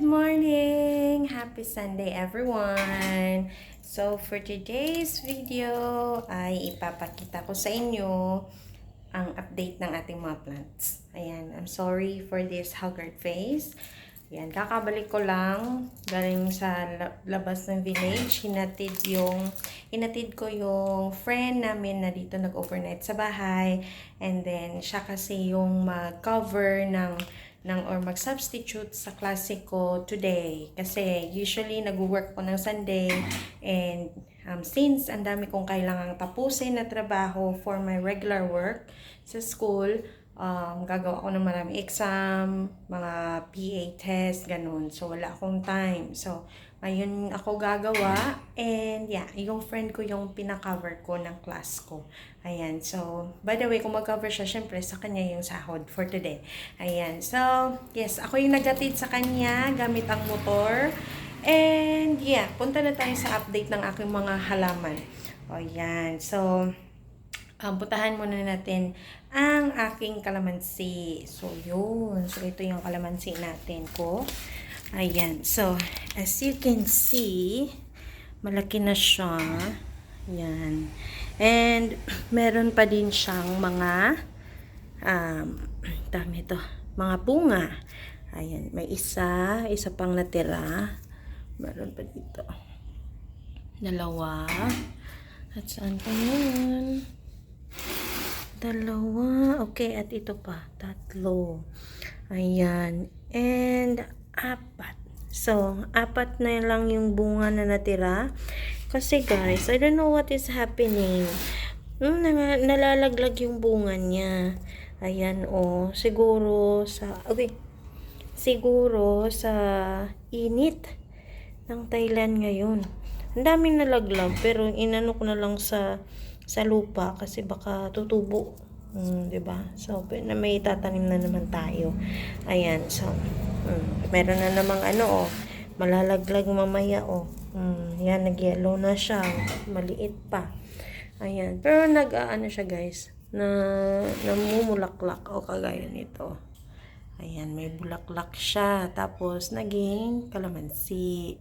morning! Happy Sunday everyone! So for today's video ay ipapakita ko sa inyo ang update ng ating mga plants. Ayan, I'm sorry for this haggard face. Ayan, kakabalik ko lang galing sa labas ng village. Hinatid ko yung friend namin na dito nag-overnight sa bahay. And then siya kasi yung mag-cover or mag-substitute sa klase ko today. Kasi usually nag-work ko ng Sunday and since ang dami kong kailangang tapusin na trabaho for my regular work sa school, gagawa ako ng maraming exam, mga PA test, ganun. So, wala akong time. So, ayun ako gagawa. And, yeah, yung friend ko yung pinakover ko ng class ko. Ayan. So, by the way, kung mag-cover siya, syempre, sa kanya yung sahod for today. Ayan. So, yes, ako yung nagatid sa kanya gamit ang motor. And, yeah, punta na tayo sa update ng aking mga halaman. O, yan. So, puntahan muna natin ang aking kalamansi. So, yun. So, ito yung kalamansi natin ko. Ayan. So, as you can see, malaki na siya. Ayan. And, meron pa din siyang mga dami ito. Mga bunga. Ayan. May isa pang natira. Meron pa dito. Dalawa. At saan pa yun? Dalawa. Okay, at ito pa. Tatlo. Ayan. And, 4. So, 4 na lang yung bunga na natira. Kasi guys, I don't know what is happening. Nalalaglag yung bunga niya. Ayan, oh. Siguro sa init ng Thailand ngayon. Ang daming nalaglag, pero inano ko na lang sa lupa kasi baka tutubo. 'Di ba? So, may tatanim na naman tayo. Ayan, so meron na namang malalaglag mamaya yan, nag-yellow na siya, maliit pa. Ayan, pero siya guys, namumulaklak o kagaya nito. Ayan, may bulaklak siya, tapos naging kalamansi.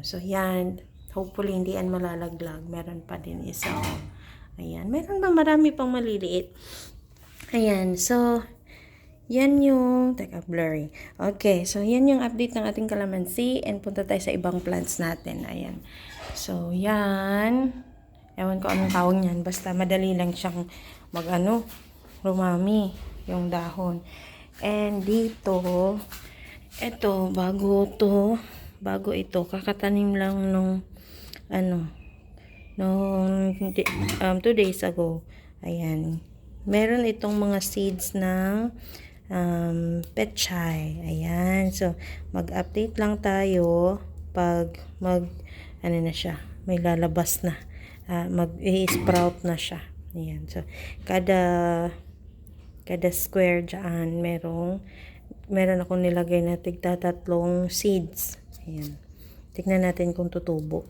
So yan, hopefully hindi yan malalaglag. Meron pa din isa. Ayan, meron pa marami pang maliliit. Ayan, so yan yung, blurry. Okay, so yan yung update ng ating kalamansi and punta tayo sa ibang plants natin. Ayan. So yan, ewan ko anong tawag niyan, basta madali lang siyang rumami yung dahon. And dito, bago ito, kakatanim lang nung 2 days ago. Ayan. Meron itong mga seeds ng pechay. Ayan. So, mag-update lang tayo pag na siya. May lalabas na. Mag-sprout na siya. Ayan. So, kada square dyan, meron akong nilagay na tigta-3 seeds. Ayan. Tignan natin kung tutubo.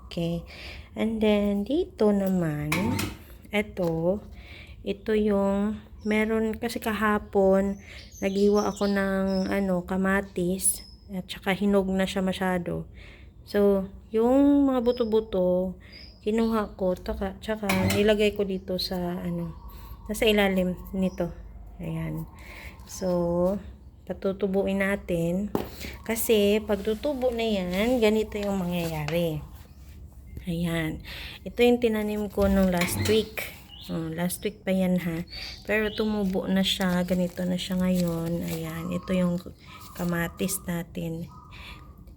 Okay. And then, dito naman, ito yung, meron kasi kahapon, naghiwa ako ng, kamatis, at saka hinog na siya masyado. So, yung mga buto-buto, kinuha ko, tsaka nilagay ko dito sa, nasa ilalim nito. Ayan. So, patutubuin natin. Kasi, pag tutubo na yan, ganito yung mangyayari. Ayan. Ito yung tinanim ko nung last week. Last week pa yan ha. Pero tumubo na siya. Ganito na siya ngayon. Ayan. Ito yung kamatis natin.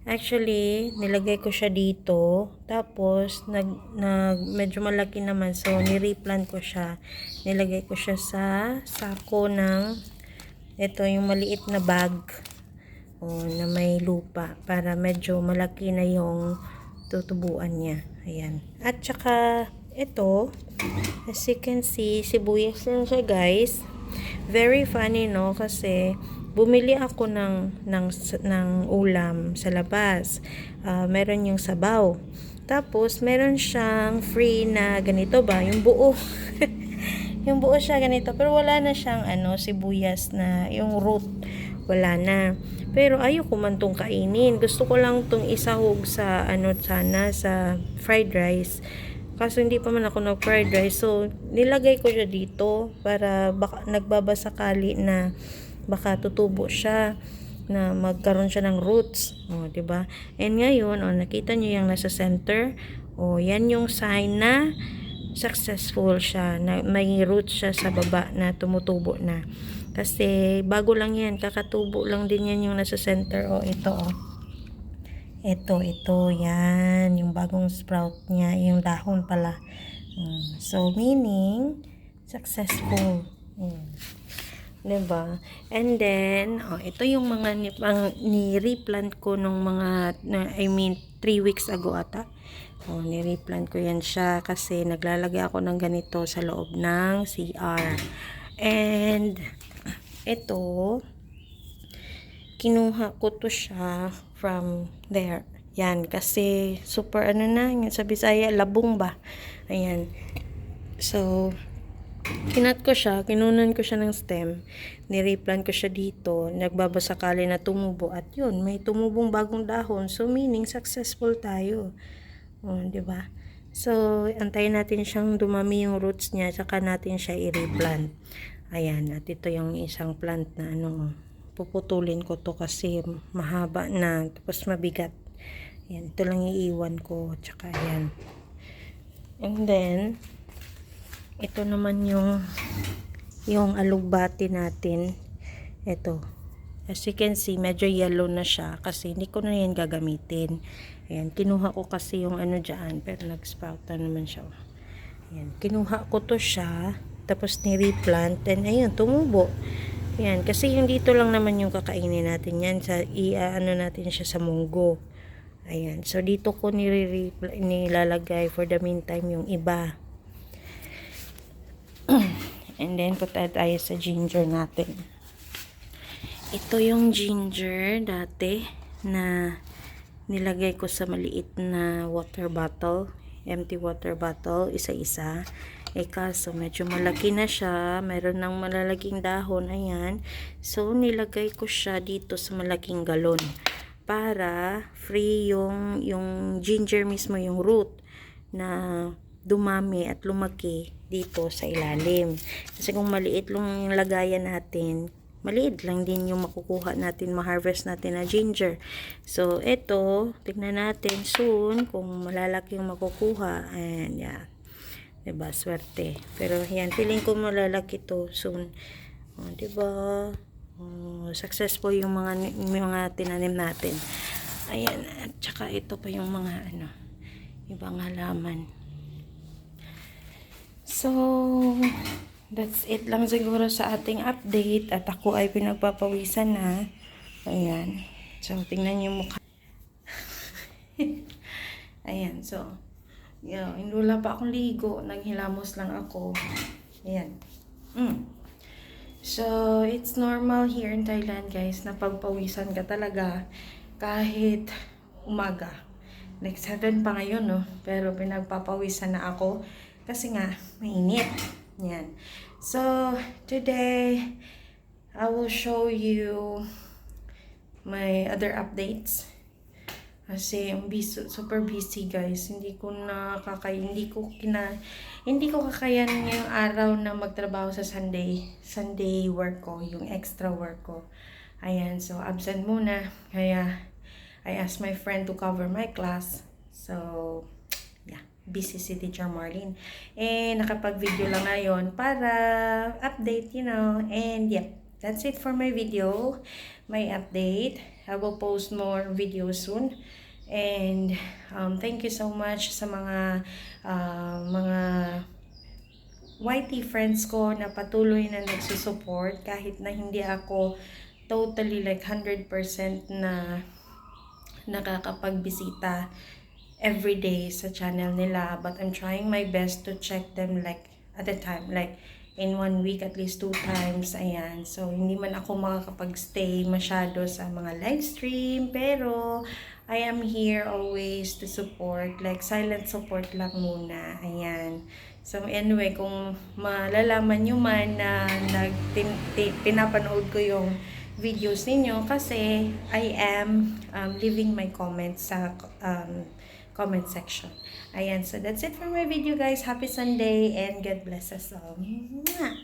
Actually, nilagay ko siya dito. Tapos, medyo malaki naman. So, nireplant ko siya. Nilagay ko siya sa sako ng ito yung maliit na bag. Na may lupa. Para medyo malaki na yung tutubuan niya. Ayan. At saka, ito, as you can see, sibuyas lang siya guys. Very funny, no? Kasi, bumili ako ng ulam sa labas. Meron yung sabaw. Tapos, meron siyang free na ganito ba? Yung buo. Yung buo siya ganito. Pero wala na siyang sibuyas na yung root. wala na. Pero ayoko man tong kainin. Gusto ko lang tong isahog sa sana sa fried rice. Kaso hindi pa man ako nag-fried rice. So, nilagay ko siya dito para baka nagbabasakali na baka tutubo siya na magkaroon siya ng roots. O, diba? And ngayon, nakita niyo yung nasa center. O, yan yung sign na successful siya, na may roots siya sa baba na tumutubo na. Kasi bago lang yan, kakatubo lang din yan yung nasa center. O, ito ito, yan, yung bagong sprout niya, yung dahon pala. So, meaning, successful. Diba? And then, ito yung mga ni-replant ko nung mga, 3 weeks ago ata. Ni-replant ko yan siya kasi naglalagay ako ng ganito sa loob ng CR. And, ito, kinuha ko to siya from there. Yan, kasi super sa Bisaya, labong ba? Ayan. So, kinat ko siya, kinunan ko siya ng stem, nireplant ko siya dito, nagbabasakali na tumubo, at yun, may tumubong bagong dahon, so meaning successful tayo. Diba? So, antayin natin siyang dumami yung roots niya, saka natin siya i-replant. Ayan, at ito yung isang plant na puputulin ko to kasi mahaba na, tapos mabigat. Ayan, ito lang iiwan ko, tsaka ayan. And then, ito naman yung alugbati natin. Ito. As you can see, medyo yellow na siya kasi hindi ko na yan gagamitin. Ayan, kinuha ko kasi yung dyan, pero nag-sprout na naman siya. Ayan, kinuha ko to siya, tapos ni-replant, and ayun, tumubo. Ayan, kasi yung dito lang naman yung kakainin natin yan, natin siya sa munggo. Ayan, so dito ko nilalagay for the meantime yung iba. And then, punta tayo sa ginger natin. Ito yung ginger dati na nilagay ko sa maliit na water bottle. Empty water bottle, isa-isa. Kaso medyo malaki na siya. Meron ng malalaking dahon. Ayan. So, nilagay ko siya dito sa malaking galon. Para free yung ginger mismo, yung root na dumami at lumaki dito sa ilalim. Kasi kung maliit lang yung lagayan natin, maliit lang din yung makukuha natin, ma-harvest natin na ginger. So, ito, tignan natin soon kung malalaki yung makukuha. And, yeah. Diba? Swerte. Pero, yan, feeling ko malalaki to soon. Diba? Successful yung mga tinanim natin. Ayan. At saka, ito pa yung mga, ibang halaman. So, that's it lang siguro sa ating update. At ako ay pinagpapawisan na. Ayan. So, tingnan yung mukha. Ayan. So, wala pa akong ligo. Naghilamos lang ako. Ayan. So, it's normal here in Thailand, guys, na pagpawisan ka talaga kahit umaga. Like 7 pa ngayon, no? Pero pinagpapawisan na ako. Kasi nga, mainit. Yan. So, today, I will show you my other updates. Kasi, super busy, guys. Hindi ko kakayanin ngayong araw na magtrabaho sa Sunday work ko, yung extra work ko. Ayan, so, absent muna. Kaya, I asked my friend to cover my class. So, busy si Teacher Marlene. Nakapag-video lang ngayon para update, and that's it for my video, my update. I will post more videos soon. And thank you so much sa mga YT friends ko na patuloy na nagsusupport kahit na hindi ako totally like 100% na nakakapagbisita everyday sa channel nila, but I'm trying my best to check them like at a time, like in 1 week at least 2 times. Ayan, so hindi man ako makakapag-stay masyado sa mga live stream, pero I am here always to support, like silent support lang muna. Ayan, so anyway, kung malalaman nyo man na pinapanood ko yung videos ninyo kasi I am leaving my comments sa comment section. Ayan, so that's it for my video guys. Happy Sunday and God bless us all. Mwah!